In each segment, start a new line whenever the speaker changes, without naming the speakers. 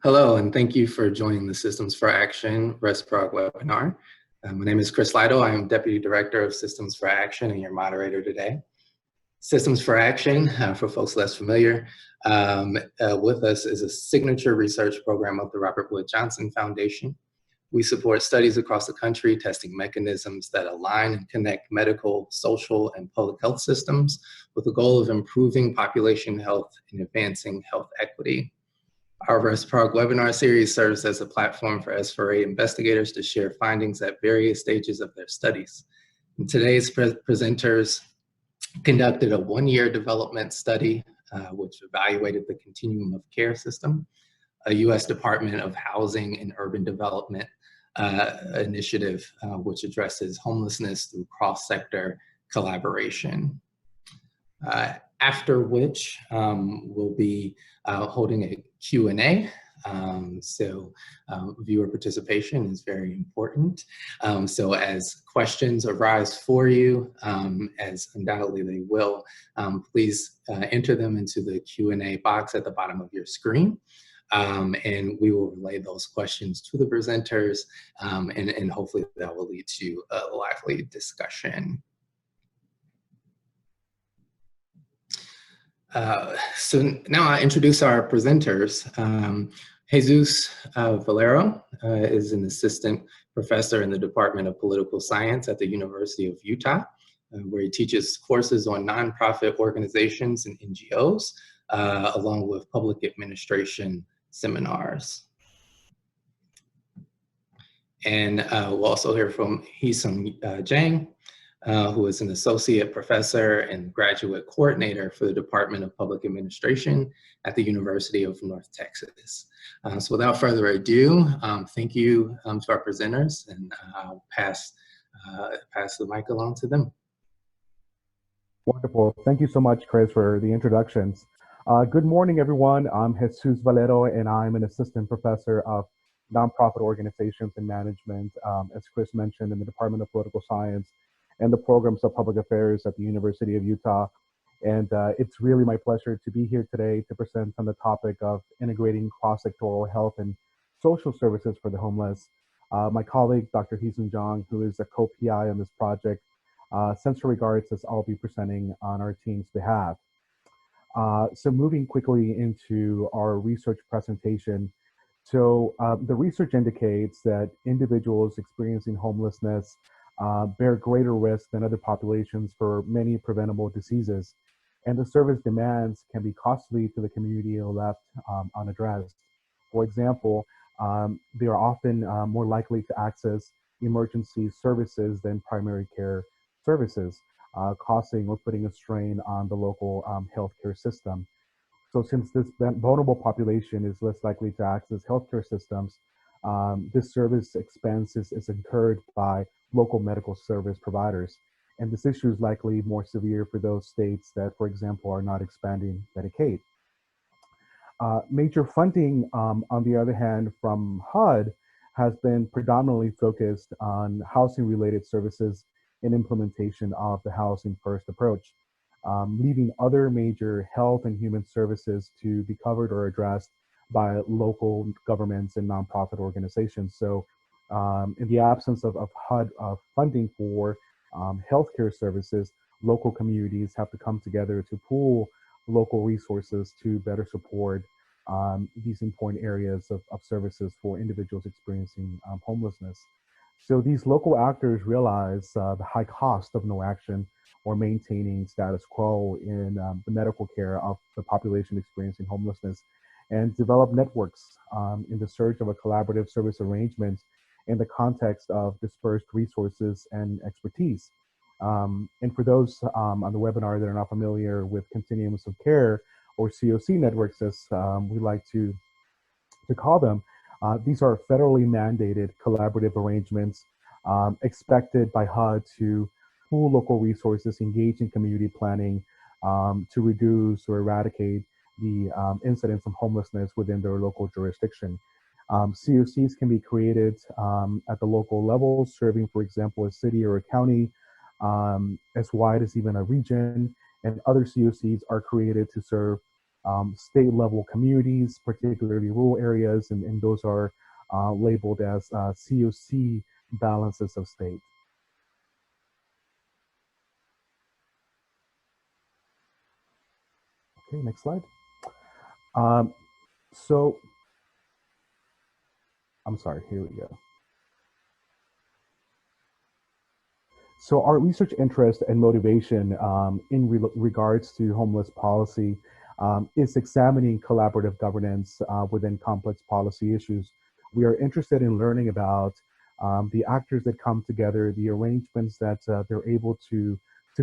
Hello, and thank you for joining the Systems for Action ResProg webinar. My name is Chris Lido. I am Deputy Director of Systems for Action and your moderator today. Systems for Action, for folks less familiar, with us is a signature research program of the Robert Wood Johnson Foundation. We support studies across the country, testing mechanisms that align and connect medical, social, and public health systems with the goal of improving population health and advancing health equity. Our ResProg webinar series serves as a platform for S4A investigators to share findings at various stages of their studies. And today's presenters conducted a one-year development study which evaluated the Continuum of Care system, a U.S. Department of Housing and Urban Development initiative which addresses homelessness through cross-sector collaboration. After which we'll be holding a Q&A. Viewer participation is very important. So as questions arise for you, as undoubtedly they will, please enter them into the Q&A box at the bottom of your screen. And we will relay those questions to the presenters, and hopefully that will lead to a lively discussion. So now I introduce our presenters. Jesus Valero is an assistant professor in the Department of Political Science at the University of Utah, where he teaches courses on nonprofit organizations and NGOs, along with public administration seminars. And we'll also hear from Hee-Sung Jang, who is an associate professor and graduate coordinator for the Department of Public Administration at the University of North Texas. So without further ado, thank you to our presenters, and I'll pass the mic along to them.
Wonderful. Thank you so much, Chris, for the introductions. Good morning, everyone. I'm Jesus Valero, and I'm an assistant professor of nonprofit organizations and management, as Chris mentioned, in the Department of Political Science and the Programs of Public Affairs at the University of Utah. And it's really my pleasure to be here today to present on the topic of integrating cross-sectoral health and social services for the homeless. My colleague, Dr. Hee-Sung Jang, who is a co-PI on this project, sends her regards as I'll be presenting on our team's behalf. So moving quickly into our research presentation. So the research indicates that individuals experiencing homelessness bear greater risk than other populations for many preventable diseases, and the service demands can be costly to the community if left unaddressed. For example, they are often more likely to access emergency services than primary care services, causing or putting a strain on the local healthcare system. So since this vulnerable population is less likely to access healthcare systems, this service expense is incurred by local medical service providers. And this issue is likely more severe for those states that, for example, are not expanding Medicaid. Major funding, on the other hand, from HUD has been predominantly focused on housing-related services and implementation of the Housing First approach, leaving other major health and human services to be covered or addressed by local governments and nonprofit organizations. So in the absence of HUD funding for healthcare services, local communities have to come together to pool local resources to better support these important areas of services for individuals experiencing homelessness. So these local actors realize the high cost of no action or maintaining status quo in the medical care of the population experiencing homelessness, and develop networks in the search of a collaborative service arrangement in the context of dispersed resources and expertise. And for those on the webinar that are not familiar with Continuums of Care, or CoC networks as we like to call them, these are federally mandated collaborative arrangements expected by HUD to pool local resources, engage in community planning to reduce or eradicate the incidence of homelessness within their local jurisdiction. CoCs can be created at the local level, serving, for example, a city or a county, as wide as even a region, and other CoCs are created to serve state level communities, particularly rural areas, and those are labeled as CoC balances of state. Okay, next slide. So, I'm sorry, here we go. So our research interest and motivation in regards to homeless policy is examining collaborative governance within complex policy issues. We are interested in learning about the actors that come together, the arrangements that they're able to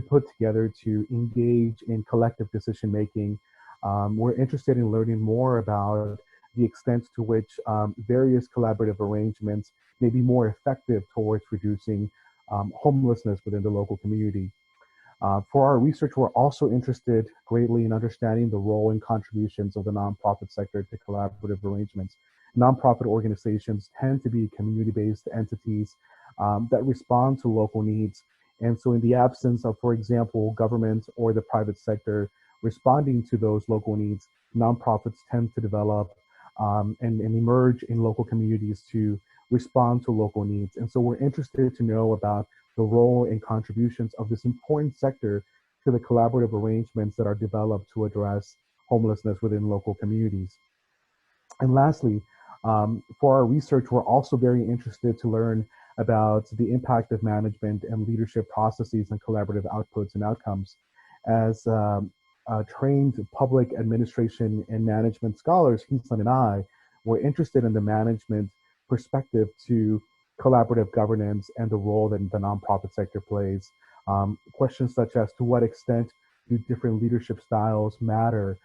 put together to engage in collective decision making. We're interested in learning more about the extent to which various collaborative arrangements may be more effective towards reducing homelessness within the local community. For our research, we're also interested greatly in understanding the role and contributions of the nonprofit sector to collaborative arrangements. Nonprofit organizations tend to be community-based entities that respond to local needs. And so in the absence of, for example, government or the private sector responding to those local needs, nonprofits tend to develop and emerge in local communities to respond to local needs. And so we're interested to know about the role and contributions of this important sector to the collaborative arrangements that are developed to address homelessness within local communities. And lastly, for our research, we're also very interested to learn about the impact of management and leadership processes and collaborative outputs and outcomes. As trained public administration and management scholars, Heason and I, were interested in the management perspective to collaborative governance and the role that the nonprofit sector plays. Questions such as to what extent do different leadership styles matter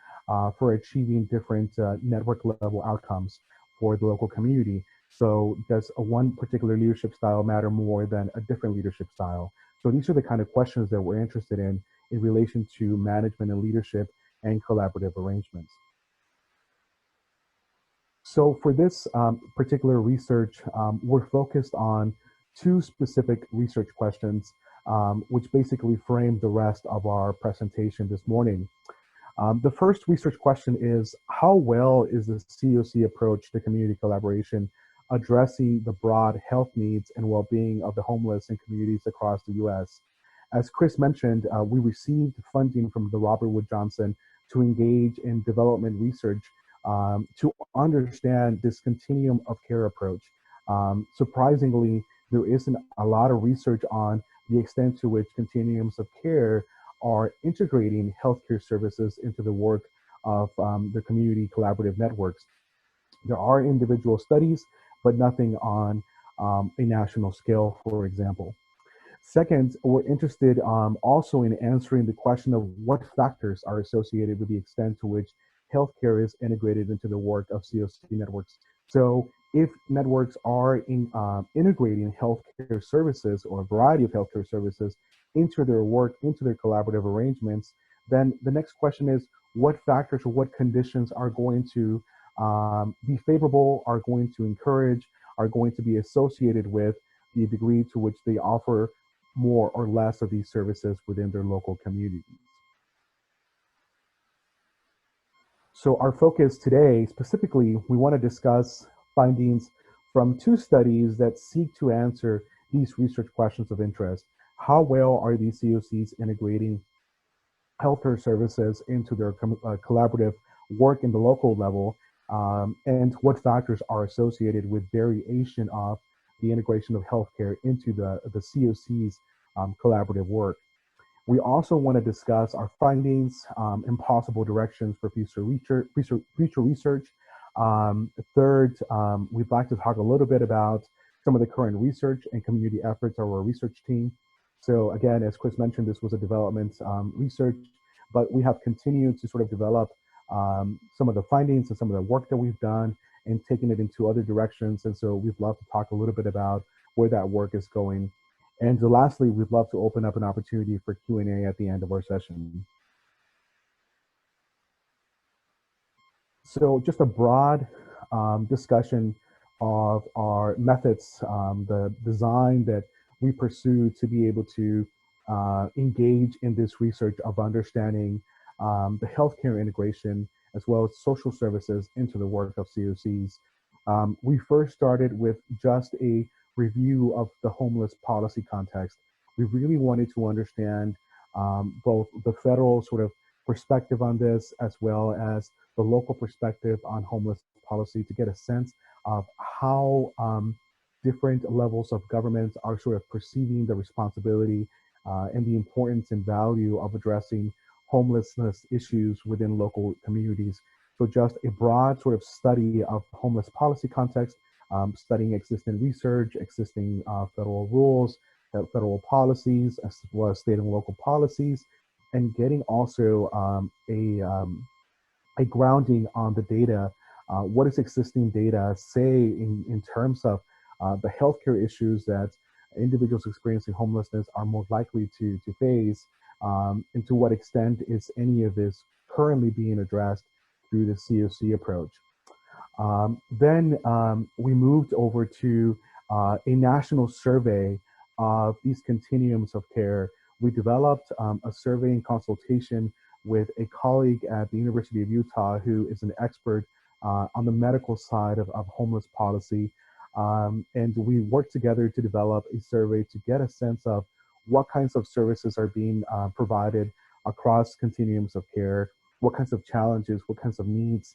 for achieving different network level outcomes for the local community? So does one particular leadership style matter more than a different leadership style? So these are the kind of questions that we're interested in relation to management and leadership and collaborative arrangements. So for this particular research, we're focused on two specific research questions, which basically frame the rest of our presentation this morning. The first research question is, how well is the CoC approach to community collaboration addressing the broad health needs and well-being of the homeless in communities across the US? As Chris mentioned, we received funding from the Robert Wood Johnson to engage in development research to understand this continuum of care approach. Surprisingly, there isn't a lot of research on the extent to which continuums of care are integrating healthcare services into the work of the community collaborative networks. There are individual studies, but nothing on a national scale, for example. Second, we're interested also in answering the question of what factors are associated with the extent to which healthcare is integrated into the work of CoC networks. So if networks are integrating healthcare services or a variety of healthcare services into their work, into their collaborative arrangements, then the next question is what factors or what conditions are going to be favorable, are going to encourage, are going to be associated with the degree to which they offer more or less of these services within their local communities. So our focus today, specifically, we want to discuss findings from two studies that seek to answer these research questions of interest. How well are these CoCs integrating healthcare services into their collaborative work in the local level, and what factors are associated with variation of the integration of healthcare into the CoC's collaborative work. We also want to discuss our findings and possible directions for future research. Third, we'd like to talk a little bit about some of the current research and community efforts of our research team. So again, as Chris mentioned, this was a development research, but we have continued to sort of develop some of the findings and some of the work that we've done and taken it into other directions. And so we'd love to talk a little bit about where that work is going. And lastly, we'd love to open up an opportunity for Q&A at the end of our session. So just a broad discussion of our methods, the design that we pursue to be able to engage in this research of understanding the healthcare integration as well as social services into the work of CoCs. We first started with just a review of the homeless policy context. We really wanted to understand both the federal sort of perspective on this, as well as the local perspective on homeless policy, to get a sense of how different levels of government are sort of perceiving the responsibility and the importance and value of addressing homelessness issues within local communities. So just a broad sort of study of homeless policy context, studying existing research, existing federal rules, federal policies, as well as state and local policies, and getting also a grounding on the data. What does existing data say in terms of the healthcare issues that individuals experiencing homelessness are more likely to face, and to what extent is any of this currently being addressed through the CoC approach. Then we moved over to a national survey of these continuums of care. We developed a survey in consultation with a colleague at the University of Utah who is an expert on the medical side of homeless policy. And we worked together to develop a survey to get a sense of what kinds of services are being provided across continuums of care, what kinds of challenges, what kinds of needs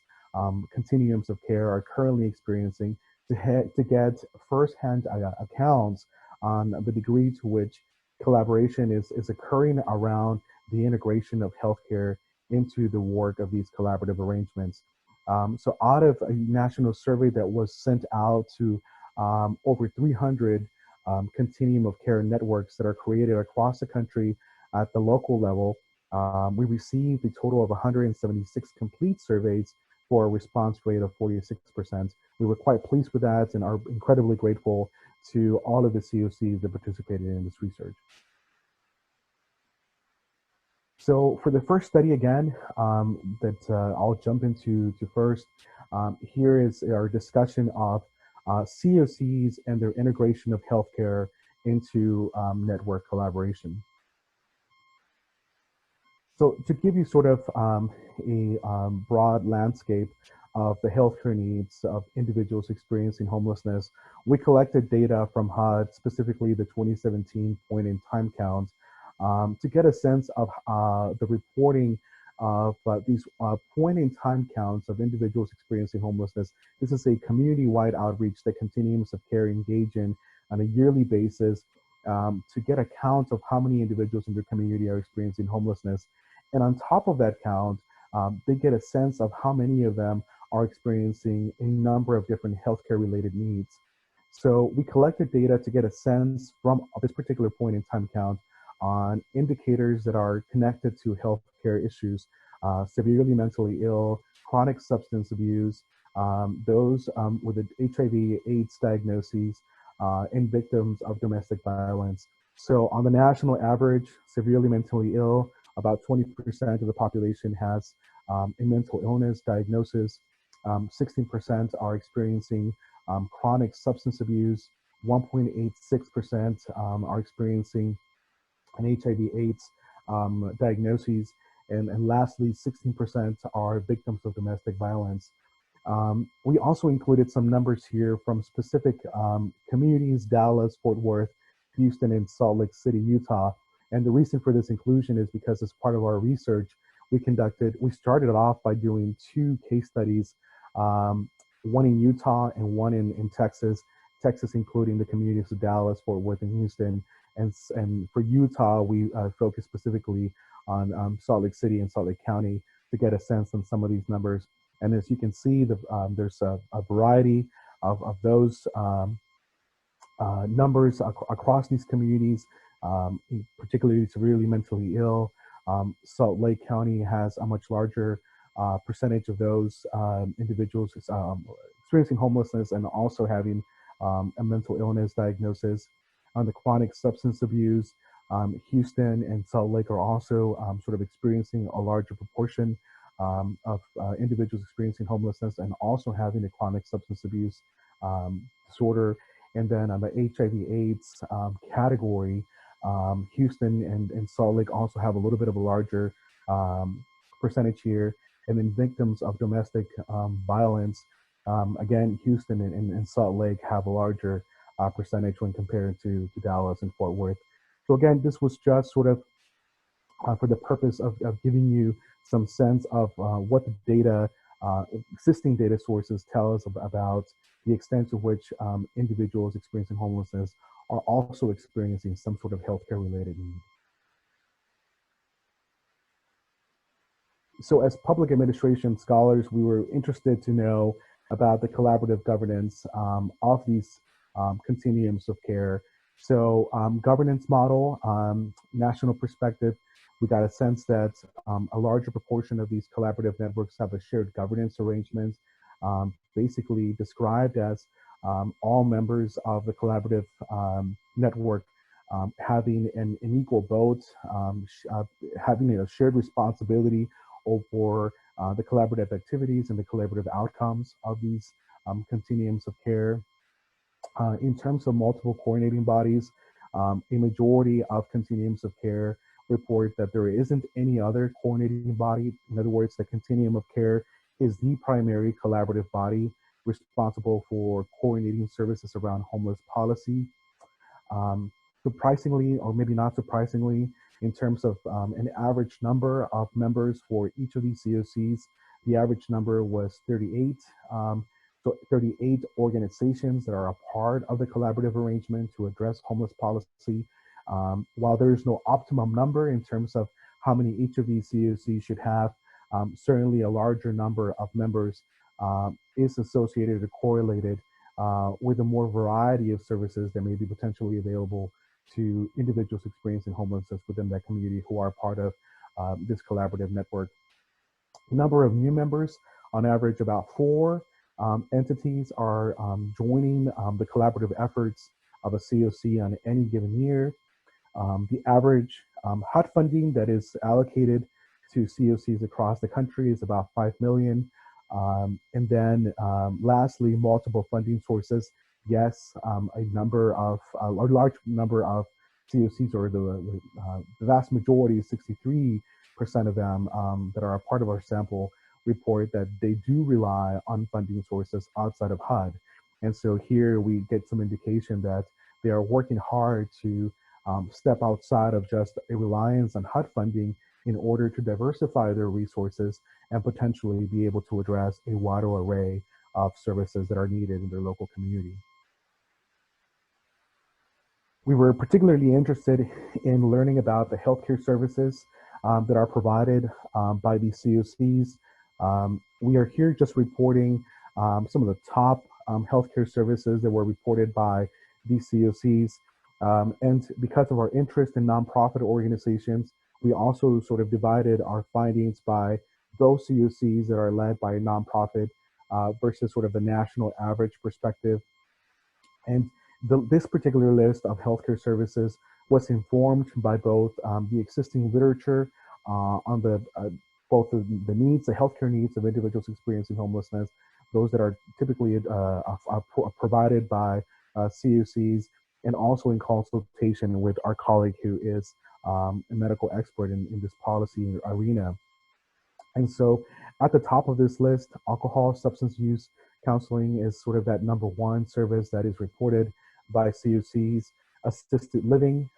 continuums of care are currently experiencing, to get firsthand accounts on the degree to which collaboration is occurring around the integration of healthcare into the work of these collaborative arrangements. So out of a national survey that was sent out to over 300 continuum of care networks that are created across the country at the local level, we received a total of 176 complete surveys for a response rate of 46%. We were quite pleased with that and are incredibly grateful to all of the CoCs that participated in this research. So for the first study again, that I'll jump into first, here is our discussion of CoCs and their integration of healthcare into network collaboration. So to give you sort of a broad landscape of the healthcare needs of individuals experiencing homelessness, we collected data from HUD, specifically the 2017 point in time count, to get a sense of the reporting of these point in time counts of individuals experiencing homelessness. This is a community-wide outreach that Continuums of Care engage in on a yearly basis to get a count of how many individuals in their community are experiencing homelessness. And on top of that count, they get a sense of how many of them are experiencing a number of different healthcare related needs. So we collected data to get a sense from this particular point in time count on indicators that are connected to healthcare issues, severely mentally ill, chronic substance abuse, those with an HIV/AIDS diagnoses, and victims of domestic violence. So on the national average, severely mentally ill, about 20% of the population has a mental illness diagnosis. 16% are experiencing chronic substance abuse. 1.86% are experiencing an HIV/AIDS diagnoses. And lastly, 16% are victims of domestic violence. We also included some numbers here from specific communities: Dallas, Fort Worth, Houston, and Salt Lake City, Utah. And the reason for this inclusion is because as part of our research, we started off by doing 2 case studies, one in Utah and one in Texas, including the communities of Dallas, Fort Worth, and Houston. And for Utah, we focused specifically on Salt Lake City and Salt Lake County to get a sense on some of these numbers. And as you can see, there's a variety of those numbers across these communities, particularly severely mentally ill. Salt Lake County has a much larger percentage of those individuals experiencing homelessness and also having a mental illness diagnosis. On the chronic substance abuse, Houston and Salt Lake are also sort of experiencing a larger proportion of individuals experiencing homelessness and also having a chronic substance abuse disorder. And then on the HIV/AIDS category, Houston and Salt Lake also have a little bit of a larger percentage here. And then victims of domestic violence, again, Houston and Salt Lake have a larger percentage when compared to Dallas and Fort Worth. So again, this was just sort of for the purpose of giving you some sense of what the data, existing data sources tell us about the extent to which individuals experiencing homelessness are also experiencing some sort of healthcare related need. So as public administration scholars, we were interested to know about the collaborative governance of these continuums of care. So governance model, national perspective, we got a sense that a larger proportion of these collaborative networks have a shared governance arrangement, basically described as all members of the collaborative network having an equal vote, having a shared responsibility for the collaborative activities and the collaborative outcomes of these continuums of care. In terms of multiple coordinating bodies, a majority of continuums of care report that there isn't any other coordinating body. In other words, the continuum of care is the primary collaborative body responsible for coordinating services around homeless policy. Surprisingly, or maybe not surprisingly, in terms of an average number of members for each of these CoCs, the average number was 38. So 38 organizations that are a part of the collaborative arrangement to address homeless policy. While there is no optimum number in terms of how many each of these CoCs should have, certainly a larger number of members is associated or correlated with a more variety of services that may be potentially available to individuals experiencing homelessness within that community who are part of this collaborative network. The number of new members, on average about 4 entities are joining the collaborative efforts of a CoC on any given year. The average HUD funding that is allocated to CoCs across the country is about 5 million. And then lastly, multiple funding sources. Yes, a large number of CoCs, or the vast majority, 63% of them that are a part of our sample, report that they do rely on funding sources outside of HUD. And so here we get some indication that they are working hard to step outside of just a reliance on HUD funding in order to diversify their resources and potentially be able to address a wider array of services that are needed in their local community. We were particularly interested in learning about the healthcare services that are provided by these CoCs. We are here just reporting some of the top healthcare services that were reported by these CoCs. And because of our interest in nonprofit organizations, we also sort of divided our findings by those CoCs that are led by a nonprofit versus sort of the national average perspective. And this particular list of healthcare services was informed by both the existing literature on both the needs, the healthcare needs of individuals experiencing homelessness, those that are typically provided by CoCs, and also in consultation with our colleague who is a medical expert in this policy arena. And so at the top of this list, alcohol substance use counseling is sort of that #1 service that is reported by CoCs. Assisted living,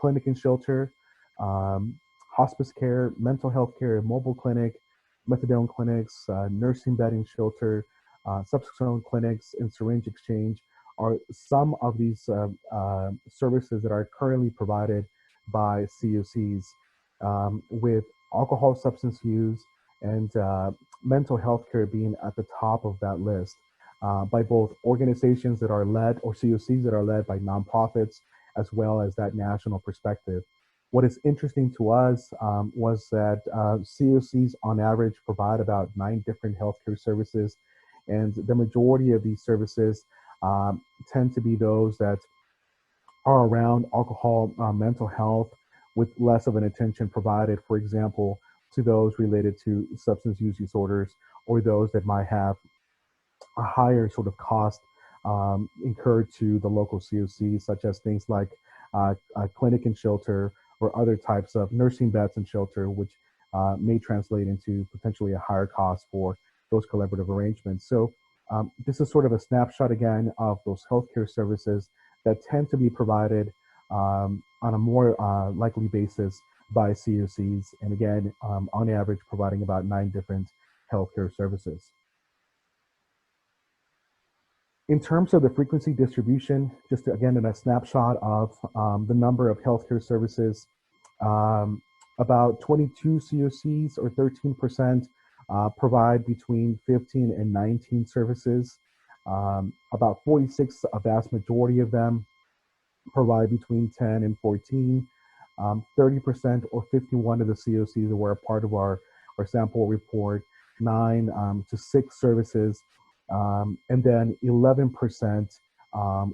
clinic and shelter, hospice care, mental health care, mobile clinic, methadone clinics, nursing bed and shelter, substance clinics, and syringe exchange are some of these services that are currently provided by CoCs, with alcohol substance use and mental health care being at the top of that list, by both organizations that are led, or CoCs that are led by nonprofits, as well as that national perspective. What is interesting to us was that CoCs on average provide about 9 different healthcare services, and the majority of these services tend to be those that are around alcohol, mental health, with less of an attention provided, for example, to those related to substance use disorders, or those that might have a higher sort of cost incurred to the local CoCs, such as things like a clinic and shelter, or other types of nursing beds and shelter, which may translate into potentially a higher cost for those collaborative arrangements. So this is sort of a snapshot again of those healthcare services that tend to be provided on a more likely basis by CoCs, and again, on average, providing about 9 different healthcare services. In terms of the frequency distribution, just again in a snapshot of the number of healthcare services, about 22 CoCs or 13% provide between 15 and 19 services. About 46, a vast majority of them, provide between 10 and 14. 30% or 51 of the CoCs that were a part of our sample report, 9 to 6 services, and then 11%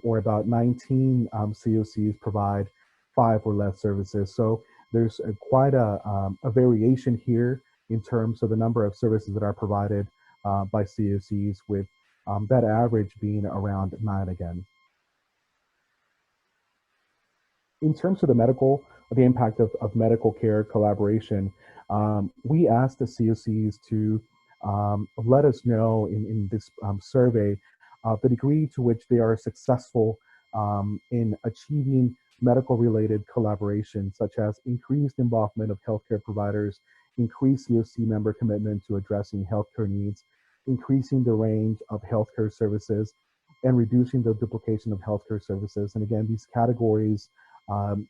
or about 19 CoCs provide 5 or less services. So there's quite a variation here in terms of the number of services that are provided by CoCs, with that average being around 9 again. In terms of the impact of medical care collaboration, we asked the CoCs to let us know in this survey the degree to which they are successful in achieving medical-related collaboration, such as increased involvement of healthcare providers, increased CoC member commitment to addressing healthcare needs, increasing the range of healthcare services, and reducing the duplication of healthcare services. And again, these categories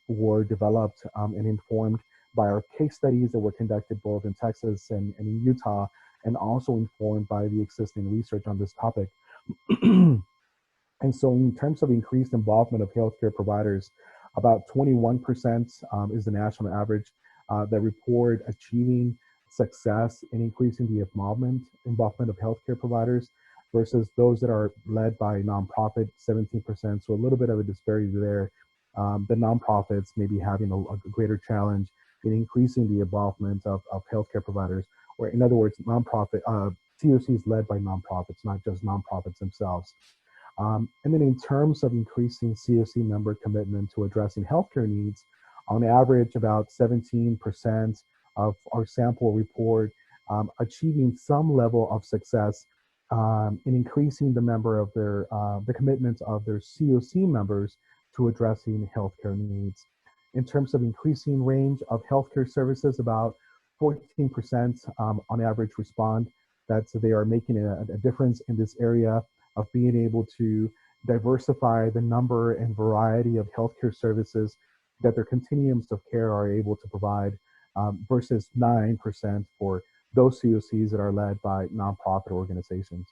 were developed and informed by our case studies that were conducted both in Texas and in Utah, and also informed by the existing research on this topic. And so in terms of increased involvement of healthcare providers, about 21% is the national average that report achieving success in increasing the involvement of healthcare providers, versus those that are led by nonprofit, 17%. So a little bit of a disparity there. The nonprofits may be having a greater challenge in increasing the involvement of healthcare providers, or in other words, CoCs led by nonprofits, not just nonprofits themselves. And then in terms of increasing CoC member commitment to addressing healthcare needs, on average, about 17% of our sample report achieving some level of success in increasing the commitment of their CoC members to addressing healthcare needs. In terms of increasing range of healthcare services, about 14% on average respond that they are making a difference in this area of being able to diversify the number and variety of healthcare services that their continuums of care are able to provide, versus 9% for those CoCs that are led by nonprofit organizations.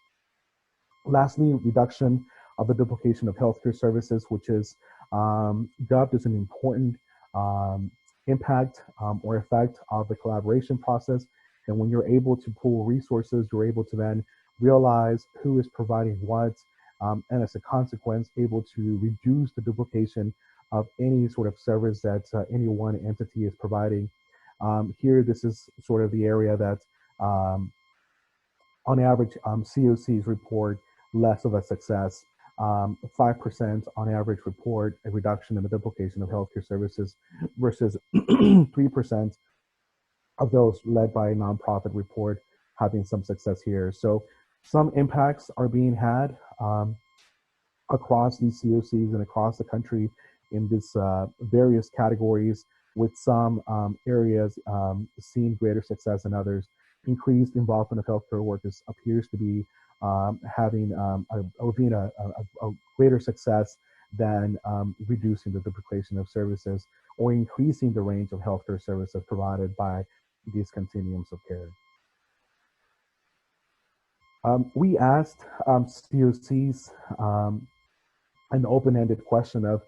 Lastly, reduction of the duplication of healthcare services, which is dubbed as an important impact or effect of the collaboration process. And when you're able to pool resources, you're able to then realize who is providing what, and as a consequence, able to reduce the duplication of any sort of service that any one entity is providing. Here, this is sort of the area that, on average, CoCs report less of a success. 5% on average report a reduction in the duplication of healthcare services, versus 3% of those led by a nonprofit report having some success here. So some impacts are being had across these CoCs and across the country in this various categories, with some areas seeing greater success than others. Increased involvement of healthcare workers appears to be having being a greater success than reducing the duplication of services or increasing the range of healthcare services provided by these continuums of care. We asked CoCs an open-ended question of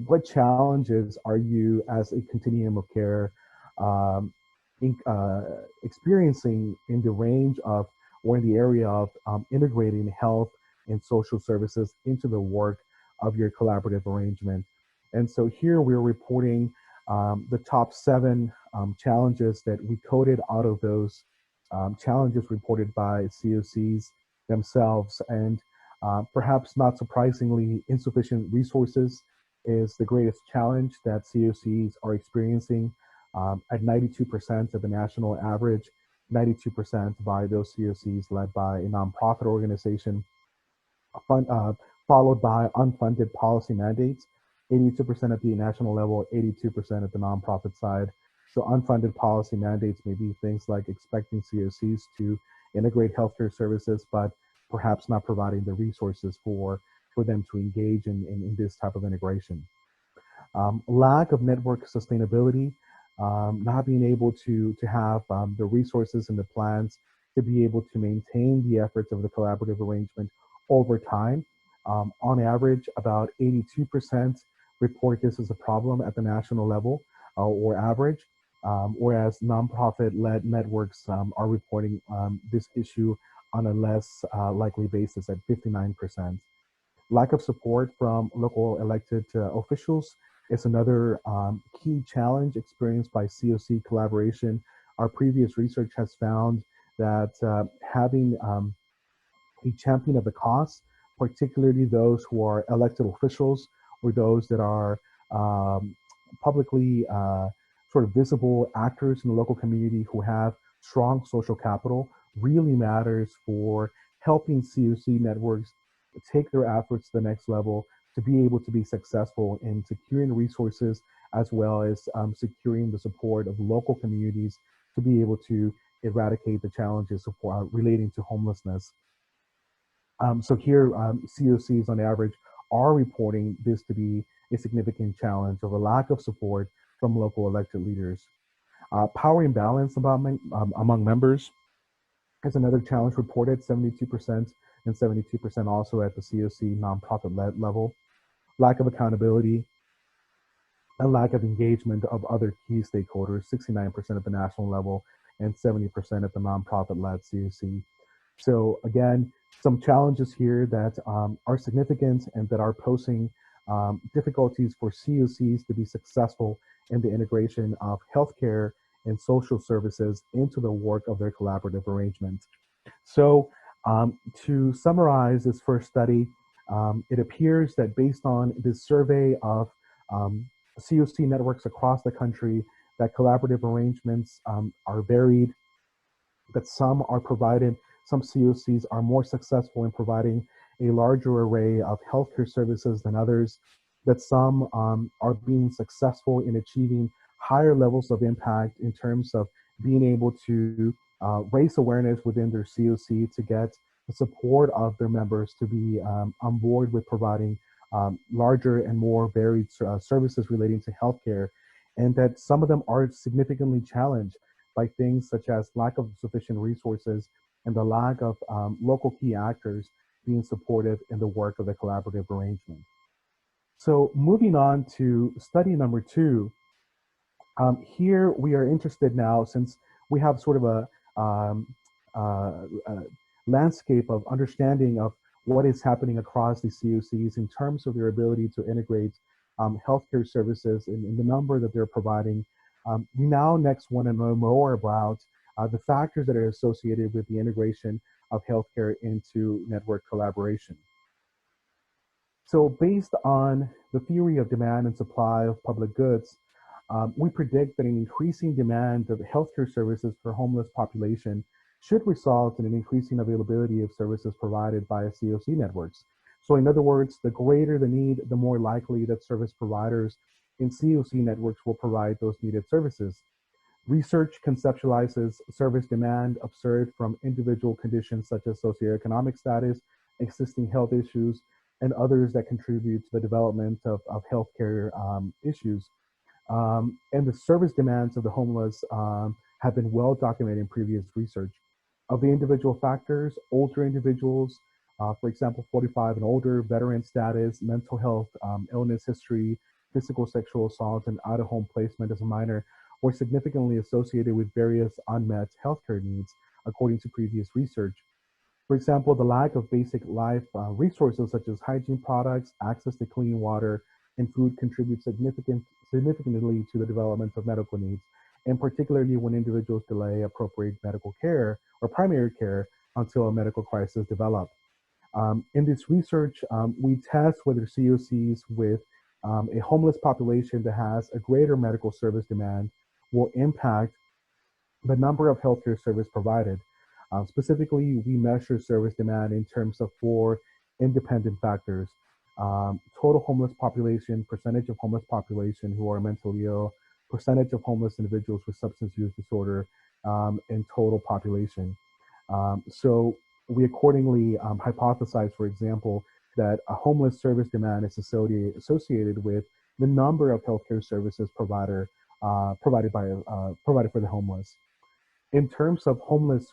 what challenges are you as a continuum of care experiencing in the range of, or in the area of integrating health and social services into the work of your collaborative arrangement. And so here we're reporting the top 7 challenges that we coded out of those challenges reported by CoCs themselves. And perhaps not surprisingly, insufficient resources is the greatest challenge that CoCs are experiencing. at 92% of the national average, 92% by those CoCs led by a nonprofit organization, followed by unfunded policy mandates, 82% at the national level, 82% at the nonprofit side. So unfunded policy mandates may be things like expecting CoCs to integrate healthcare services, but perhaps not providing the resources for them to engage in this type of integration. Lack of network sustainability, not being able to have the resources and the plans to be able to maintain the efforts of the collaborative arrangement over time. On average, about 82% report this as a problem at the national level or average, whereas nonprofit-led networks are reporting this issue on a less likely basis at 59%. Lack of support from local elected officials is another key challenge experienced by CoC collaboration. Our previous research has found that having a champion of the cause, particularly those who are elected officials or those that are publicly sort of visible actors in the local community who have strong social capital, really matters for helping CoC networks take their efforts to the next level to be able to be successful in securing resources as well as securing the support of local communities to be able to eradicate the challenges relating to homelessness. So here, CoCs on average are reporting this to be a significant challenge of a lack of support from local elected leaders. Power imbalance among members is another challenge reported, 72% and 72% also at the CoC nonprofit level. Lack of accountability and lack of engagement of other key stakeholders, 69% at the national level and 70% at the nonprofit-led CoC. So again, some challenges here that are significant and that are posing difficulties for CoCs to be successful in the integration of healthcare and social services into the work of their collaborative arrangement. So to summarize this first study, it appears that based on this survey of CoC networks across the country, that collaborative arrangements are varied, that some are provided, some CoCs are more successful in providing a larger array of healthcare services than others, that some are being successful in achieving higher levels of impact in terms of being able to raise awareness within their CoC to get the support of their members to be on board with providing larger and more varied services relating to healthcare, and that some of them are significantly challenged by things such as lack of sufficient resources and the lack of local key actors being supportive in the work of the collaborative arrangement. So moving on to study number 2, here we are interested now, since we have sort of a landscape of understanding of what is happening across the CoCs in terms of their ability to integrate healthcare services in the number that they're providing. We now next want to know more about the factors that are associated with the integration of healthcare into network collaboration. So based on the theory of demand and supply of public goods, we predict that an increasing demand of healthcare services for homeless population should result in an increasing availability of services provided by CoC networks. So in other words, the greater the need, the more likely that service providers in CoC networks will provide those needed services. Research conceptualizes service demand observed from individual conditions such as socioeconomic status, existing health issues, and others that contribute to the development of healthcare issues. And the service demands of the homeless have been well documented in previous research. Of the individual factors, older individuals, for example, 45 and older, veteran status, mental health, illness history, physical sexual assault, and out-of-home placement as a minor were significantly associated with various unmet healthcare needs, according to previous research. For example, the lack of basic life resources such as hygiene products, access to clean water, and food contribute significantly to the development of medical needs, and particularly when individuals delay appropriate medical care or primary care until a medical crisis develops. In this research, we test whether CoCs with a homeless population that has a greater medical service demand will impact the number of healthcare service provided. Specifically, we measure service demand in terms of 4 independent factors: total homeless population, percentage of homeless population who are mentally ill, percentage of homeless individuals with substance use disorder, and total population. So we accordingly hypothesize, for example, that a homeless service demand is associated with the number of healthcare services provided for the homeless. In terms of homeless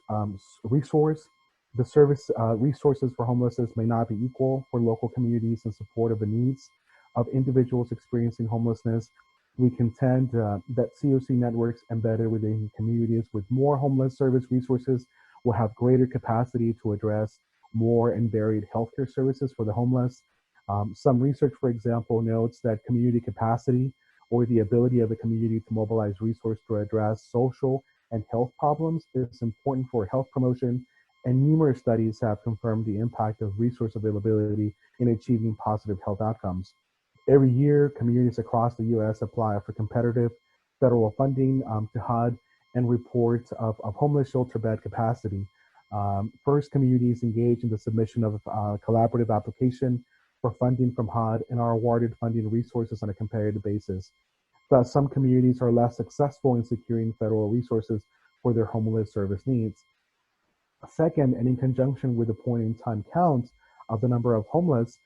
resource, the service resources for homelessness may not be equal for local communities in support of the needs of individuals experiencing homelessness. We contend that CoC networks embedded within communities with more homeless service resources will have greater capacity to address more and varied healthcare services for the homeless. Some research, for example, notes that community capacity, or the ability of the community to mobilize resources to address social and health problems, is important for health promotion, and numerous studies have confirmed the impact of resource availability in achieving positive health outcomes. Every year, communities across the US apply for competitive federal funding to HUD and reports of homeless shelter bed capacity. First, communities engage in the submission of a collaborative application for funding from HUD and are awarded funding resources on a comparative basis. Thus, some communities are less successful in securing federal resources for their homeless service needs. Second, and in conjunction with the point-in-time count of the number of homeless,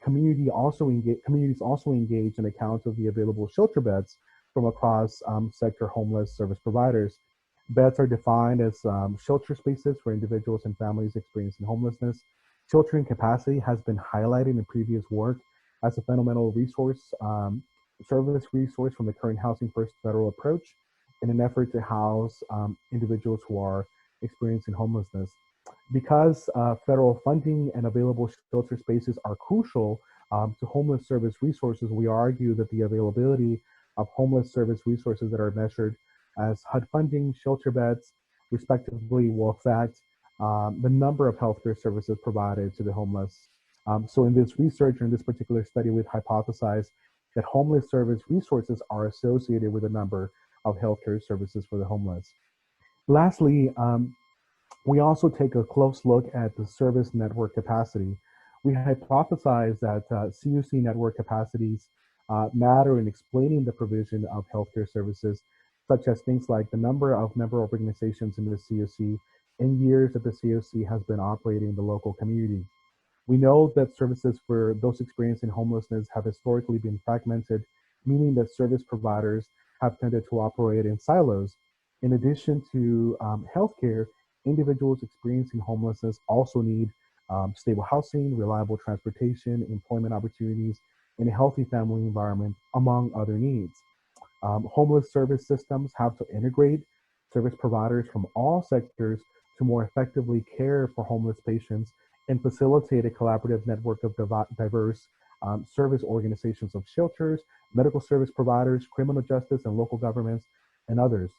communities also engage in a count of the available shelter beds from across sector homeless service providers. Beds are defined as shelter spaces for individuals and families experiencing homelessness. Sheltering capacity has been highlighted in previous work as a fundamental service resource from the current Housing First federal approach in an effort to house individuals who are experiencing homelessness. Because federal funding and available shelter spaces are crucial to homeless service resources, we argue that the availability of homeless service resources that are measured as HUD funding, shelter beds, respectively, will affect the number of healthcare services provided to the homeless. So in this research, or in this particular study, we've hypothesized that homeless service resources are associated with a number of healthcare services for the homeless. Lastly, we also take a close look at the service network capacity. We hypothesize that CoC network capacities matter in explaining the provision of healthcare services, such as things like the number of member organizations in the CoC and years that the CoC has been operating in the local community. We know that services for those experiencing homelessness have historically been fragmented, meaning that service providers have tended to operate in silos. In addition to healthcare, individuals experiencing homelessness also need stable housing, reliable transportation, employment opportunities, and a healthy family environment, among other needs. Homeless service systems have to integrate service providers from all sectors to more effectively care for homeless patients and facilitate a collaborative network of diverse service organizations of shelters, medical service providers, criminal justice and local governments, and others.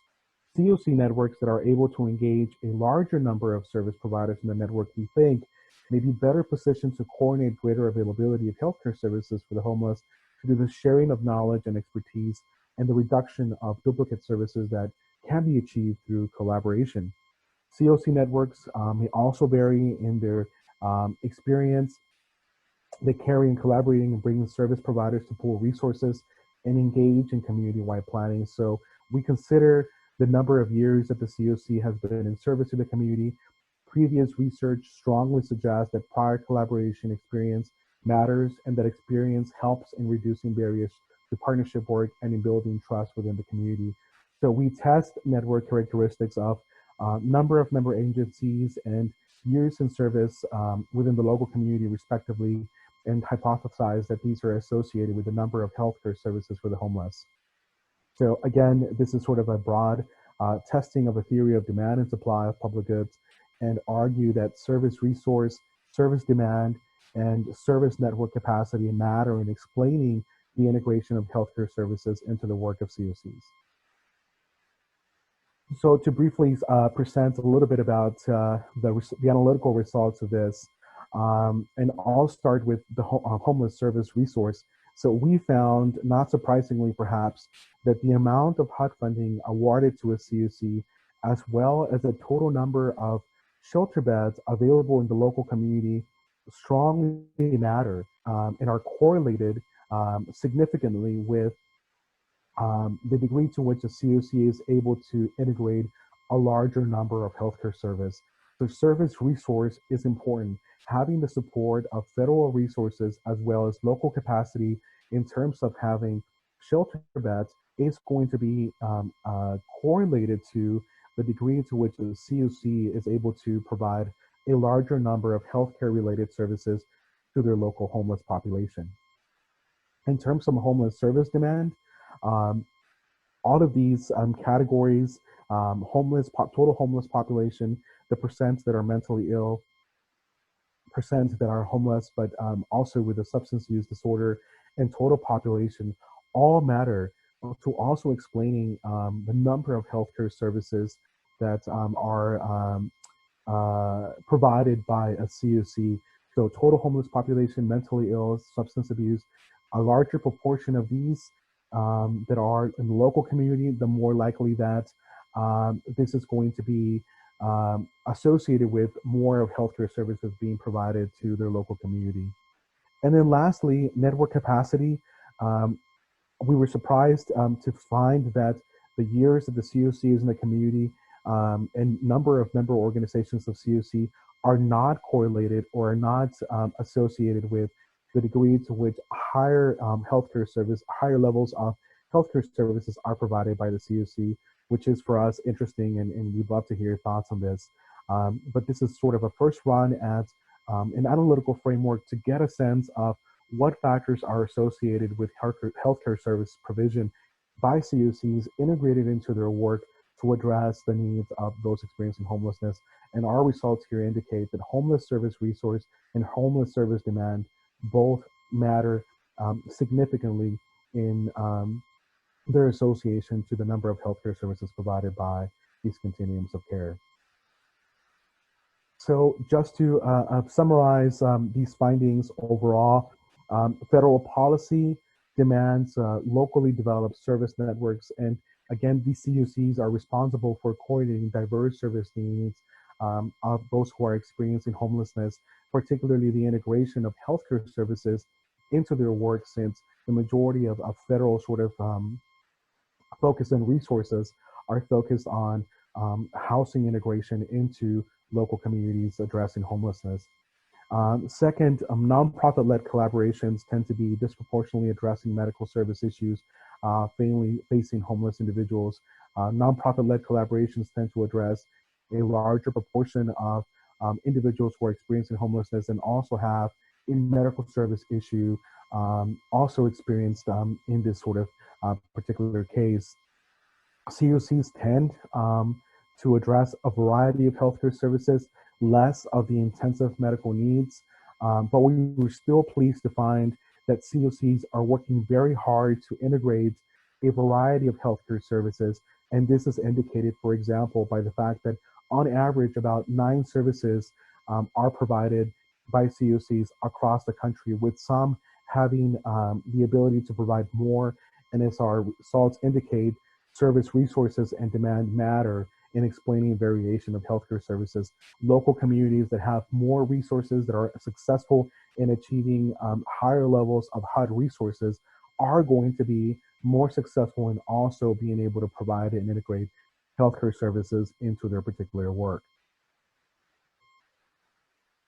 CoC networks that are able to engage a larger number of service providers in the network, we think, may be better positioned to coordinate greater availability of healthcare services for the homeless through the sharing of knowledge and expertise and the reduction of duplicate services that can be achieved through collaboration. CoC networks may also vary in their experience. They carry in collaborating and bringing service providers to pool resources and engage in community-wide planning. So we consider the number of years that the CoC has been in service to the community. Previous research strongly suggests that prior collaboration experience matters and that experience helps in reducing barriers to partnership work and in building trust within the community. So we test network characteristics of number of member agencies and years in service within the local community respectively, and hypothesize that these are associated with the number of healthcare services for the homeless. So again, this is sort of a broad testing of a theory of demand and supply of public goods, and argue that service resource, service demand, and service network capacity matter in explaining the integration of healthcare services into the work of CoCs. So to briefly present a little bit about the analytical results of this, and I'll start with the homeless service resource. So we found, not surprisingly perhaps, that the amount of HUD funding awarded to a CoC, as well as the total number of shelter beds available in the local community, strongly matter and are correlated significantly with the degree to which a CoC is able to integrate a larger number of healthcare service. The service resource is important. Having the support of federal resources as well as local capacity in terms of having shelter beds is going to be correlated to the degree to which the CoC is able to provide a larger number of healthcare related services to their local homeless population. In terms of homeless service demand, um, all of these categories, total homeless population, the percent that are mentally ill, percent that are homeless, but also with a substance use disorder, and total population all matter to also explaining the number of healthcare services that are provided by a CoC. So total homeless population, mentally ill, substance abuse, a larger proportion of these that are in the local community, the more likely that this is going to be associated with more of healthcare services being provided to their local community. And then lastly, network capacity. Um, we were surprised to find that the years that the CoCs in the community and number of member organizations of CoC are not correlated or are not associated with the degree to which higher healthcare service, higher levels of healthcare services are provided by the CoC, which is for us interesting, and we'd love to hear your thoughts on this. But this is sort of a first run at an analytical framework to get a sense of what factors are associated with healthcare service provision by CoCs integrated into their work to address the needs of those experiencing homelessness. And our results here indicate that homeless service resource and homeless service demand both matter significantly in their association to the number of healthcare services provided by these continuums of care. So just to summarize these findings overall, federal policy demands locally developed service networks. And again, these CoCs are responsible for coordinating diverse service needs of those who are experiencing homelessness, particularly the integration of healthcare services into their work, since the majority of federal sort of focus and resources are focused on housing integration into local communities addressing homelessness. Second, nonprofit-led collaborations tend to be disproportionately addressing medical service issues facing homeless individuals. Nonprofit-led collaborations tend to address a larger proportion of individuals who are experiencing homelessness and also have a medical service issue also experienced in this sort of particular case. CoCs tend to address a variety of healthcare services, less of the intensive medical needs, but we were still pleased to find that CoCs are working very hard to integrate a variety of healthcare services. And this is indicated, for example, by the fact that on average, about 9 services are provided by CoCs across the country, with some having the ability to provide more. And as our results indicate, service resources and demand matter in explaining variation of healthcare services. Local communities that have more resources, that are successful in achieving higher levels of HUD resources, are going to be more successful in also being able to provide and integrate healthcare services into their particular work.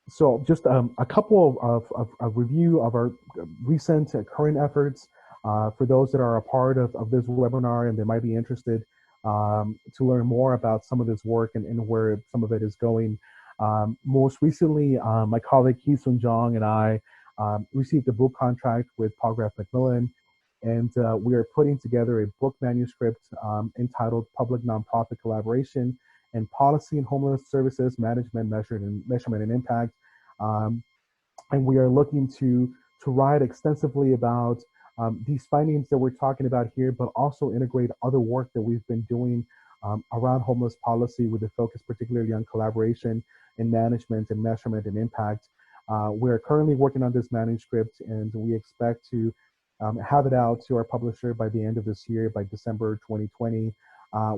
So just a couple of review of our recent current efforts for those that are a part of this webinar and they might be interested to learn more about some of this work and where some of it is going. Most recently, my colleague Hee-Sun Jong and I received a book contract with Paul Graf Macmillan, and we are putting together a book manuscript entitled Public Nonprofit Collaboration and Policy and Homeless Services Management, Measurement and Impact. And we are looking to write extensively about these findings that we're talking about here, but also integrate other work that we've been doing around homeless policy with a focus particularly on collaboration and management and measurement and impact. We're currently working on this manuscript, and we expect to have it out to our publisher by the end of this year, by December 2020,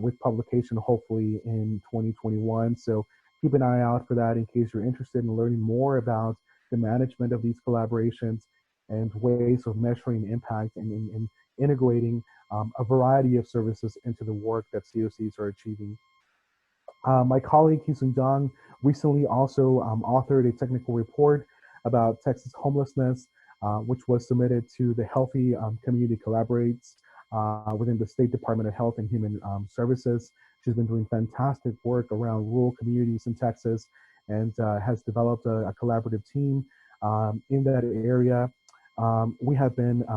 with publication hopefully in 2021. So keep an eye out for that in case you're interested in learning more about the management of these collaborations and ways of measuring impact and integrating a variety of services into the work that CoCs are achieving. My colleague, Hee-Sun Jang, recently also authored a technical report about Texas homelessness, which was submitted to the Healthy Community Collaborates within the State Department of Health and Human Services. She's been doing fantastic work around rural communities in Texas and has developed a collaborative team in that area.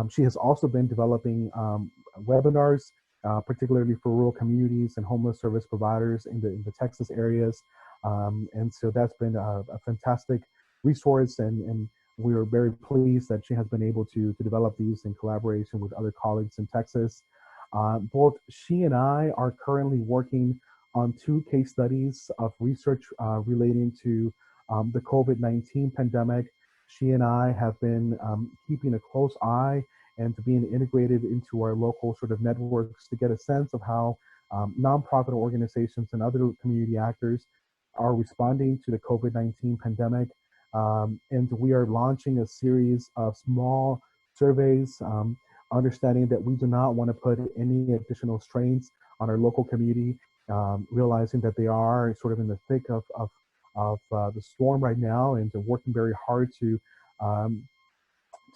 She has also been developing webinars, particularly for rural communities and homeless service providers in the Texas areas. And so that's been a fantastic resource, and we are very pleased that she has been able to develop these in collaboration with other colleagues in Texas. Both she and I are currently working on 2 case studies of research relating to the COVID-19 pandemic. She and I have been keeping a close eye and being integrated into our local sort of networks to get a sense of how nonprofit organizations and other community actors are responding to the COVID-19 pandemic. And we are launching a series of small surveys, understanding that we do not want to put any additional strains on our local community, realizing that they are sort of in the thick of the storm right now, and working very hard to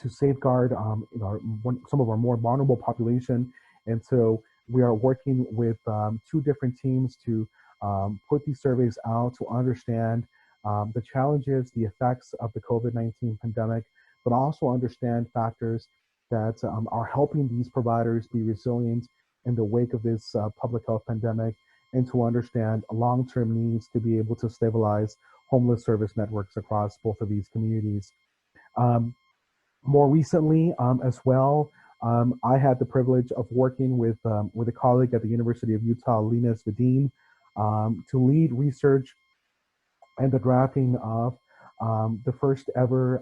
safeguard some of our more vulnerable population. And so we are working with 2 different teams to put these surveys out to understand the challenges, the effects of the COVID-19 pandemic, but also understand factors that are helping these providers be resilient in the wake of this public health pandemic, and to understand long-term needs to be able to stabilize homeless service networks across both of these communities. More recently as well, I had the privilege of working with a colleague at the University of Utah, Linus Vedin, to lead research and the drafting of the first ever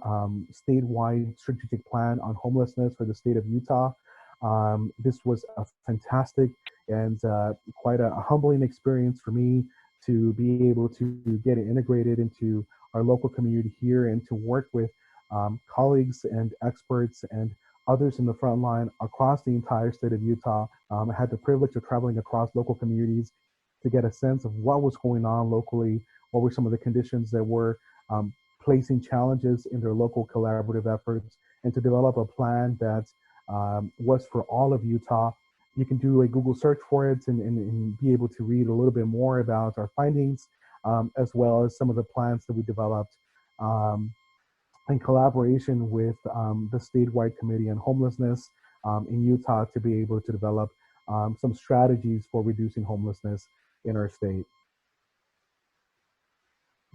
statewide strategic plan on homelessness for the state of Utah. This was a fantastic and quite a humbling experience for me to be able to get it integrated into our local community here and to work with colleagues and experts and others in the front line across the entire state of Utah. I had the privilege of traveling across local communities to get a sense of what was going on locally, what were some of the conditions that were placing challenges in their local collaborative efforts, and to develop a plan that was for all of Utah. You can do a Google search for it and be able to read a little bit more about our findings, as well as some of the plans that we developed in collaboration with the statewide committee on homelessness in Utah to be able to develop some strategies for reducing homelessness in our state.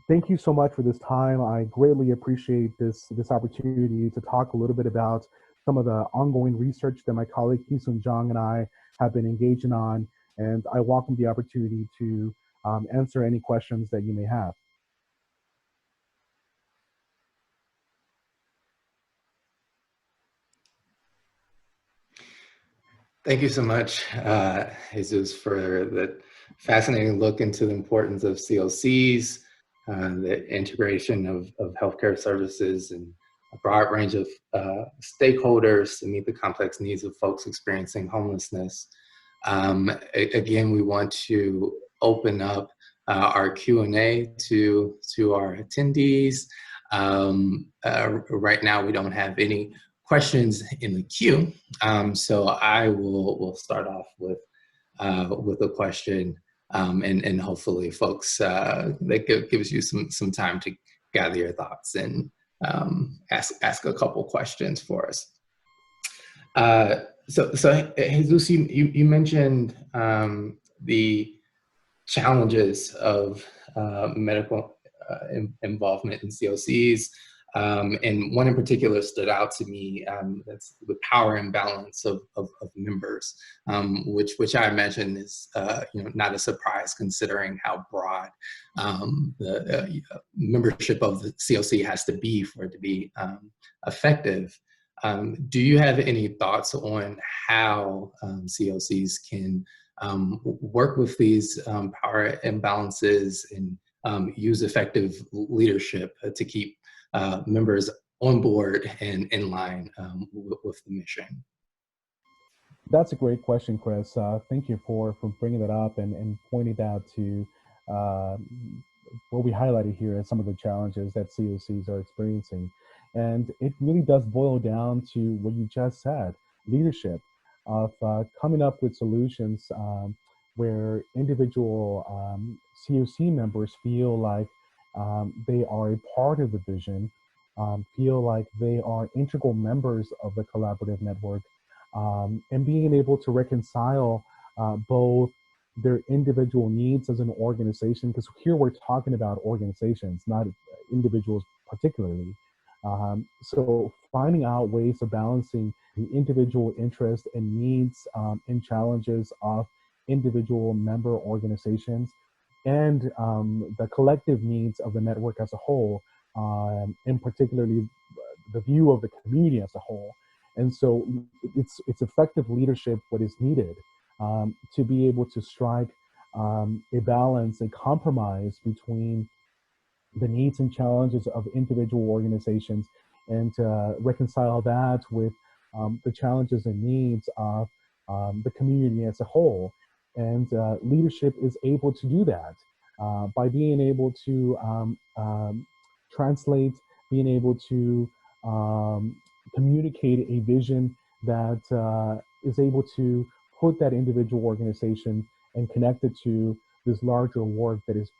Thank you so much for this time. I greatly appreciate this opportunity to talk a little bit about some of the ongoing research that my colleague Hee-Sun Jang and I have been engaging on, and I welcome the opportunity to answer any questions that you may have.
Thank you so much, Jesus, for the fascinating look into the importance of CoCs, the integration of healthcare services and a broad range of stakeholders to meet the complex needs of folks experiencing homelessness. Again, we want to open up our Q&A to our attendees. Right now, we don't have any questions in the queue, so I will start off with a question, and hopefully, folks, that gives you some time to gather your thoughts and ask a couple questions for us. So Jesus, you mentioned the challenges of medical involvement in CoCs. And one in particular stood out to me, that's the power imbalance of members, which I imagine is not a surprise considering how broad the membership of the CoC has to be for it to be effective. Do you have any thoughts on how COCs can work with these power imbalances and use effective leadership to keep members on board and in line with the mission?
That's a great question, Chris. Thank you for bringing that up and pointing out to uh, what we highlighted here as some of the challenges that COCs are experiencing. And it really does boil down to what you just said, leadership, of coming up with solutions where individual COC members feel like they are a part of the vision, feel like they are integral members of the collaborative network, and being able to reconcile both their individual needs as an organization, because here we're talking about organizations, not individuals particularly. So finding out ways of balancing the individual interests and needs and challenges of individual member organizations and the collective needs of the network as a whole, and particularly the view of the community as a whole. And so it's effective leadership what is needed to be able to strike a balance, a compromise between the needs and challenges of individual organizations and reconcile that with the challenges and needs of the community as a whole. And leadership is able to do that by being able to translate, being able to communicate a vision that is able to put that individual organization and connect it to this larger work that is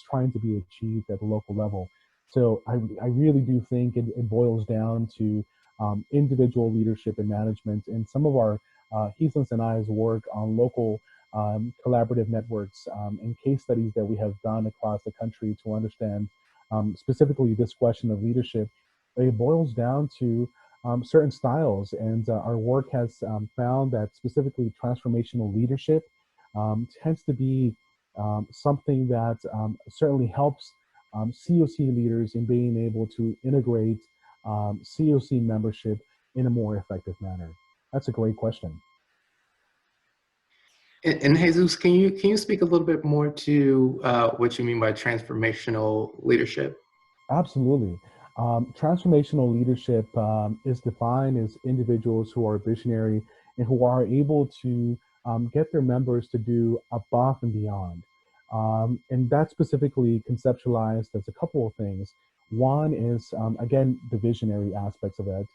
trying to be achieved at the local level. So I really do think it boils down to individual leadership and management. And some of our Heathens and I's work on local collaborative networks and case studies that we have done across the country to understand specifically this question of leadership, it boils down to certain styles. And our work has found that specifically transformational leadership tends to be something that certainly helps COC leaders in being able to integrate COC membership in a more effective manner. That's a great question.
And Jesus, can you speak a little bit more to what you mean by transformational leadership?
Absolutely. Transformational leadership is defined as individuals who are visionary and who are able to get their members to do above and beyond. And that's specifically conceptualized as a couple of things. One is, again, the visionary aspects of it,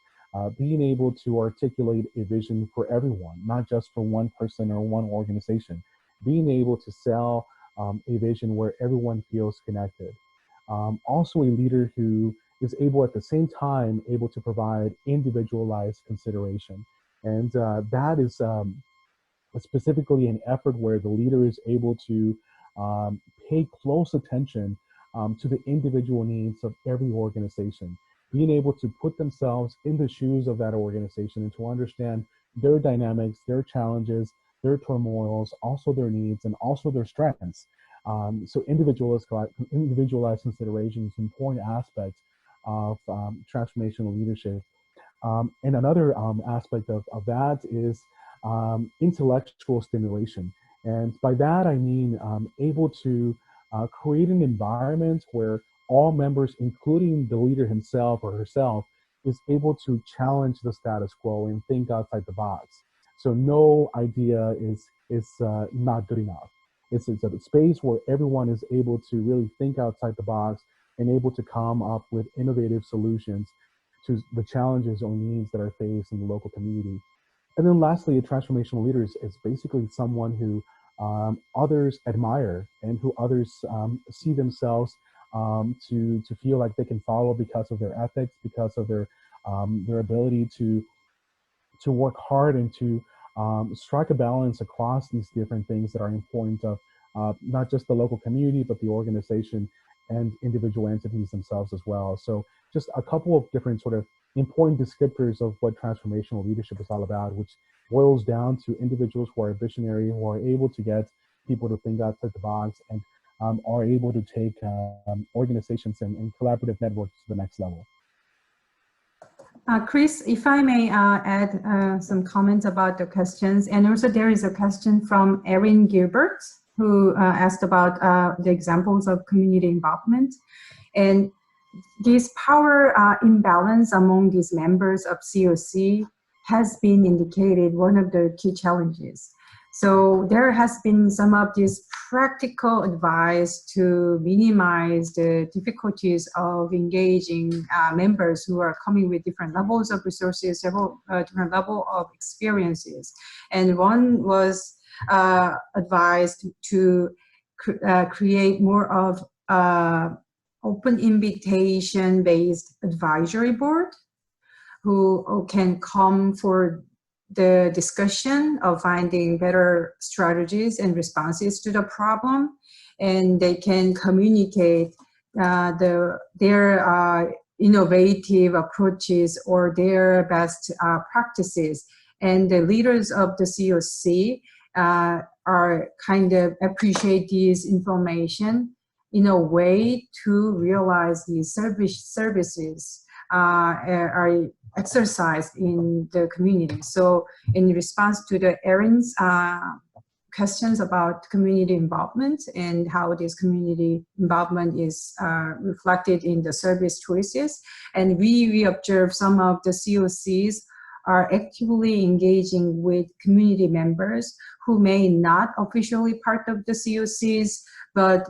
being able to articulate a vision for everyone, not just for one person or one organization, being able to sell a vision where everyone feels connected. Also a leader who is able at the same time able to provide individualized consideration. And that is specifically an effort where the leader is able to pay close attention to the individual needs of every organization, being able to put themselves in the shoes of that organization and to understand their dynamics, their challenges, their turmoils, also their needs, and also their strengths. So individualized consideration is an important aspect of transformational leadership. And another aspect of that is intellectual stimulation. And by that, I mean able to create an environment where all members, including the leader himself or herself, is able to challenge the status quo and think outside the box. So no idea is not good enough. It's a space where everyone is able to really think outside the box and able to come up with innovative solutions to the challenges or needs that are faced in the local community. And then lastly, a transformational leader is basically someone who others admire and who others see themselves to feel like they can follow because of their ethics, because of their ability to work hard and to strike a balance across these different things that are important of not just the local community, but the organization and individual entities themselves as well. So just a couple of different sort of important descriptors of what transformational leadership is all about, which boils down to individuals who are visionary, who are able to get people to think outside the box and are able to take organizations and collaborative networks to the next level.
Chris, if I may add some comments about the questions, and also there is a question from Erin Gilbert, who asked about the examples of community involvement. And this power imbalance among these members of CoC has been indicated one of the key challenges. So there has been some of this practical advice to minimize the difficulties of engaging members who are coming with different levels of resources, several different level of experiences. And one was advised to create more of open invitation based advisory board who can come for the discussion of finding better strategies and responses to the problem, and they can communicate their innovative approaches or their best practices. And the leaders of the CoC are kind of appreciate this information in a way to realize these services are exercised in the community. So in response to the Erin's questions about community involvement and how this community involvement is reflected in the service choices, and we observe some of the CoCs are actively engaging with community members who may not officially part of the CoCs, but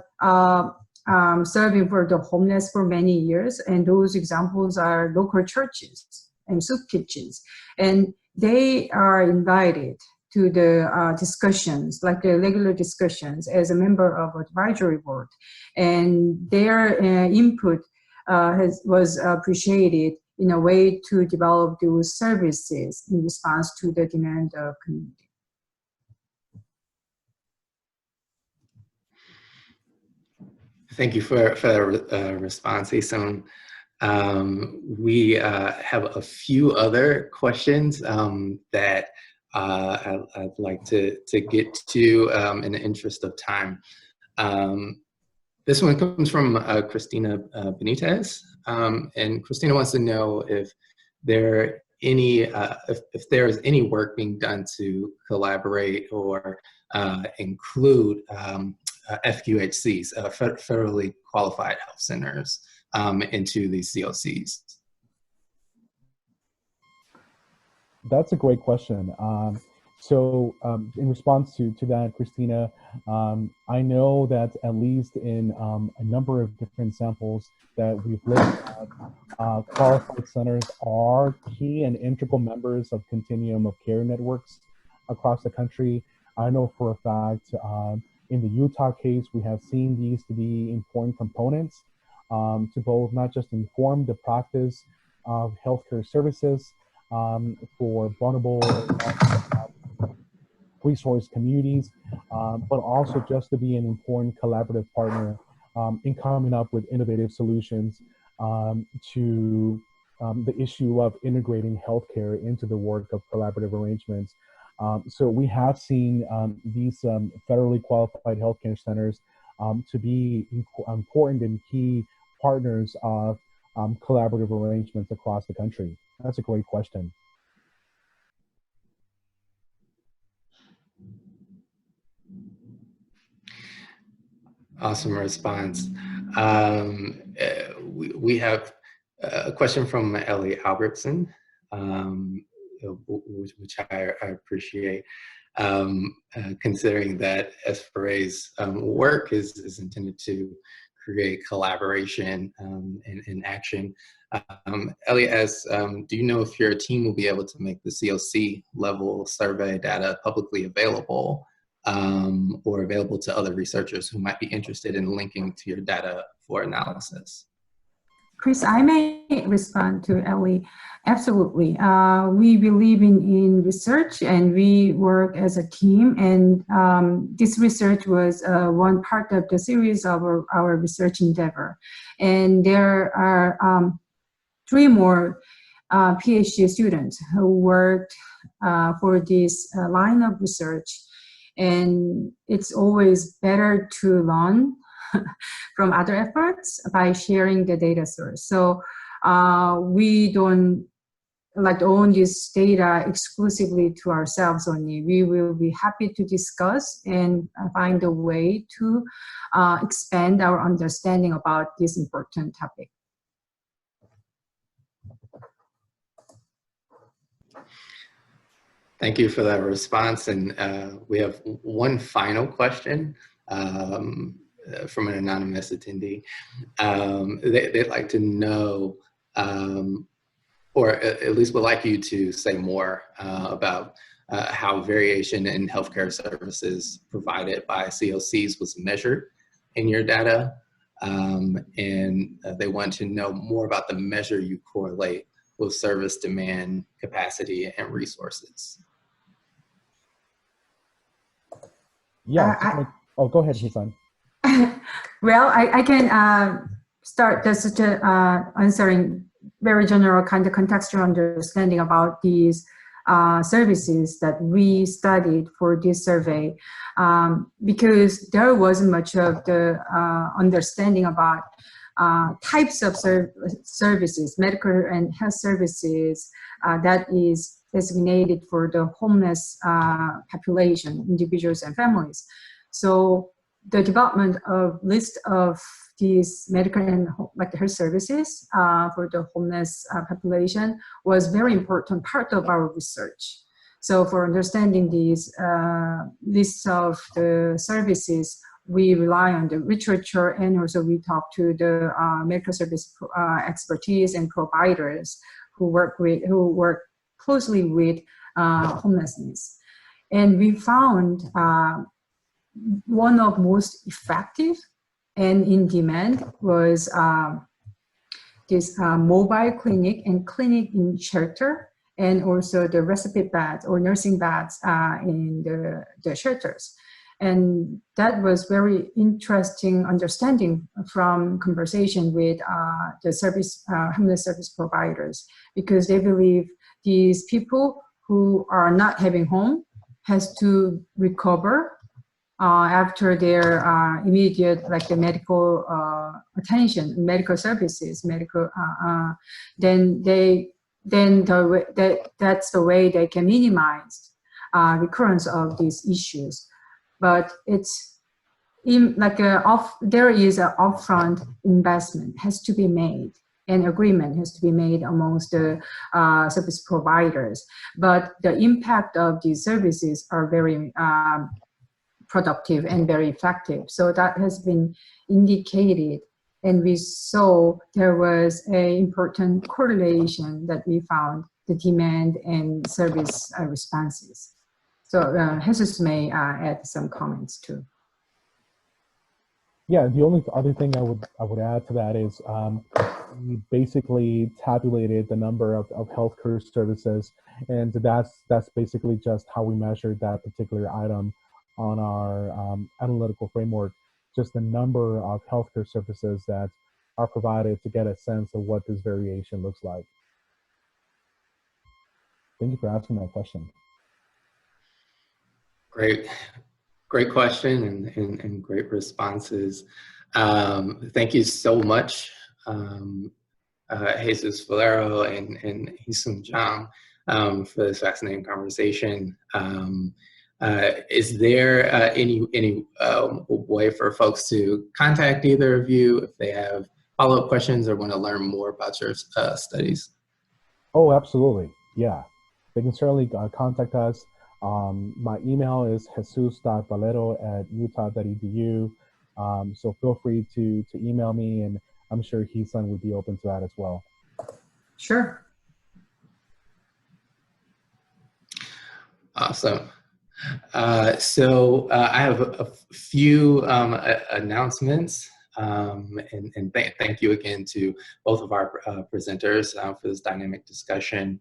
serving for the homeless for many years. And those examples are local churches and soup kitchens. And they are invited to the discussions, like the regular discussions, as a member of advisory board. And their input was appreciated in a way to develop those services in response to the demand of community.
Thank you for the response, Isun. We have a few other questions that I'd like to get to in the interest of time. This one comes from Christina Benitez, and Christina wants to know if there if there is any work being done to collaborate or include FQHCs, federally qualified health centers, into these CoCs.
That's a great question. In response to that, Christina, I know that at least in a number of different samples that we've looked at, qualified centers are key and integral members of Continuum of Care networks across the country. I know for a fact in the Utah case, we have seen these to be important components to both not just inform the practice of healthcare services for vulnerable resource communities, but also just to be an important collaborative partner in coming up with innovative solutions to the issue of integrating healthcare into the work of collaborative arrangements. So we have seen these federally qualified healthcare centers to be important and key partners of collaborative arrangements across the country. That's a great question.
Awesome response. We have a question from Ellie Albertson, which I appreciate, considering that SFRA's work is intended to create collaboration and action. Ellie asks, do you know if your team will be able to make the CoC level survey data publicly available or available to other researchers who might be interested in linking to your data for analysis?
Chris, I may respond to Ellie. Absolutely. We believe in research and we work as a team, and this research was one part of the series of our research endeavor. And there are 3 more PhD students who worked for this line of research. And it's always better to learn from other efforts by sharing the data source. So we don't like own this data exclusively to ourselves only. We will be happy to discuss and find a way to expand our understanding about this important topic.
Thank you for that response. And we have one final question from an anonymous attendee. They'd like to know, or at least would like you to say more about how variation in healthcare services provided by CoCs was measured in your data. And they want to know more about the measure you correlate with service demand, capacity, and resources.
Yeah. Go ahead, Hisan.
Well, I can start just answering very general kind of contextual understanding about these services that we studied for this survey, because there wasn't much of the understanding about types of services, medical and health services that is designated for the homeless population, individuals and families. So the development of list of these medical and like health services for the homeless population was very important part of our research. So for understanding these lists of the services, we rely on the literature, and also we talk to the medical service expertise and providers who work closely with homelessness. And we found one of most effective and in demand was this mobile clinic and clinic in shelter, and also the respite beds or nursing beds in the shelters. And that was very interesting understanding from conversation with the service, homeless service providers, because they believe these people who are not having home has to recover after their immediate, like the medical attention, medical services, that's the way they can minimize recurrence of these issues. But it's there is an upfront investment has to be made, and agreement has to be made amongst the service providers. But the impact of these services are very productive and very effective. So that has been indicated, and we saw there was an important correlation that we found, the demand and service responses. So Jesus may add some comments too.
Yeah, the only other thing I would add to that is we basically tabulated the number of healthcare services, and that's basically just how we measured that particular item on our analytical framework, just the number of healthcare services that are provided to get a sense of what this variation looks like. Thank you for asking that question.
Great question and great responses. Thank you so much, Jesus Valero and Hisum Jang, for this fascinating conversation. Is there any way for folks to contact either of you if they have follow-up questions or want to learn more about your studies?
Oh, absolutely. Yeah, they can certainly contact us. My email is jesus.valero@utah.edu. So feel free to email me, and I'm sure Hisan would be open to that as well.
Sure.
Awesome. So I have a few announcements, and thank you again to both of our presenters for this dynamic discussion.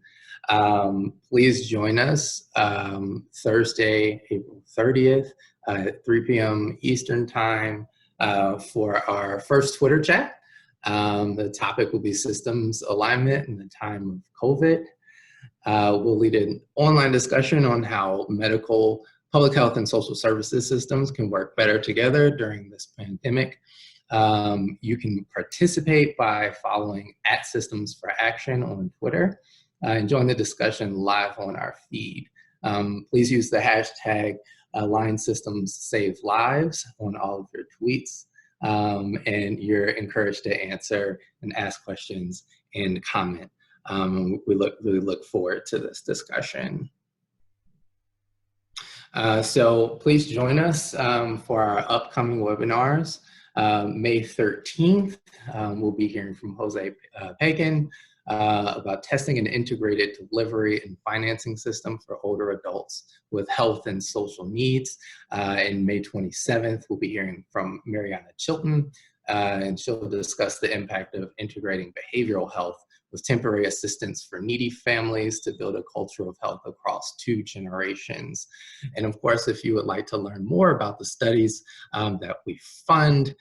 Please join us Thursday, April 30th at 3 p.m. Eastern Time for our first Twitter chat. The topic will be systems alignment in the time of COVID. We'll lead an online discussion on how medical, public health, and social services systems can work better together during this pandemic. You can participate by following @Systems for Action on Twitter. and join the discussion live on our feed. Please use the hashtag Line Systems Save Lives on all of your tweets, and you're encouraged to answer and ask questions and comment. We really look forward to this discussion. So please join us for our upcoming webinars. May 13th, we'll be hearing from Jose Pagan about testing an integrated delivery and financing system for older adults with health and social needs. And May 27th, we'll be hearing from Mariana Chilton, and she'll discuss the impact of integrating behavioral health with temporary assistance for needy families to build a culture of health across 2 generations. And of course, if you would like to learn more about the studies that we fund,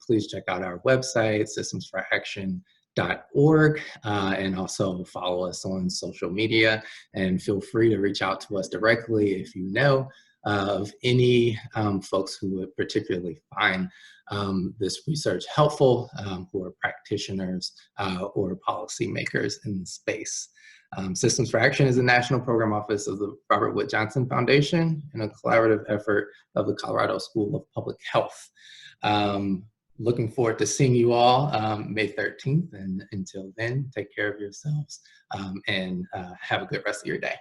please check out our website, systemsforaction.org, and also follow us on social media, and feel free to reach out to us directly if you know of any folks who would particularly find this research helpful, who are practitioners or policymakers in the space. Systems for Action is a national program office of the Robert Wood Johnson Foundation and a collaborative effort of the Colorado School of Public Health. Looking forward to seeing you all May 13th, and until then, take care of yourselves and have a good rest of your day.